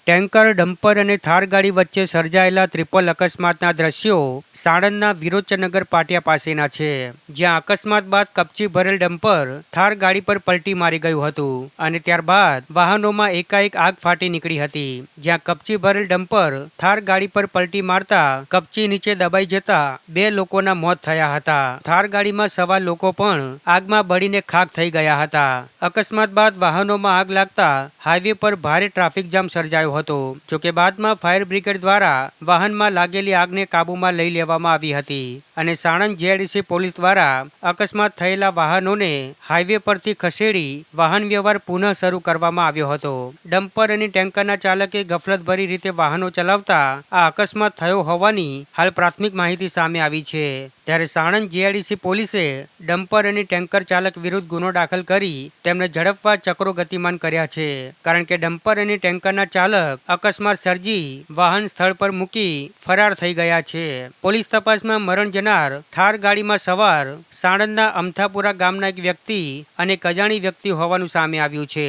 Tanker, dumper અને થાર ગાડી વચ્ચે સર્જાયેલા ત્રિપલ અકસ્માતના દ્રશ્યો સાણંદના વિરોચનગર પાટિયા પાસેના છે, જ્યાં અકસ્માત બાદ કપચી ભરેલ ડમ્પર થાર ગાડી પર પલટી મારી ગયું હતું અને ત્યારબાદ વાહનોમાં એકાએક આગ ફાટી નીકળી હતી. જ્યાં કપચી ભરેલ ડમ્પર થાર ગાડી પર પલટી મારતા કપચી નીચે દબાઈ જતા 2 લોકોના મોત થયા હતા. થાર ગાડીમાં સવાર લોકો પણ આગમાં બળીને ખાખ થઈ ગયા હતા. અકસ્માત બાદ વાહનોમાં આગ લાગતા હાઈવે પર ભારે ટ્રાફિક જામ સર્જાયો હતો. જોકે બાદમાં ફાયર બ્રિગેડ દ્વારા વાહનમાં લાગેલી આગને કાબૂમાં લઈ લેવામાં આવી હતી અને સાણંદ જીઆઈડીસી પોલીસ દ્વારા અકસ્માત થયેલા વાહનોને હાઈવે પરથી ખસેડી વાહન વ્યવહાર પુનઃ શરૂ કરવામાં આવ્યો હતો. ડમ્પર અને ટેન્કરના ચાલકે ગફલતભરી રીતે વાહનો ચલાવતા આ અકસ્માત થયો હોવાની હાલ પ્રાથમિક માહિતી સામે આવી છે. ત્યારે સાણંદ જીઆઈડીસી પોલીસે ડમ્પર અને ટેન્કર ચાલક વિરુદ્ધ ગુનો દાખલ કરી તેમને ઝડપવા ચક્રો ગતિમાન કર્યા છે, કારણ કે ડમ્પર અને ટેન્કરના ચાલક અકસ્માત સર્જી વાહન સ્થળ પર મૂકી ફરાર થઈ ગયા છે. પોલીસ તપાસમાં મરણ જનાર થાર ગાડીમાં સવાર સાણંદના અમથાપુરા ગામના એક વ્યક્તિ અને એક અજાણી વ્યક્તિ હોવાનું સામે આવ્યું છે.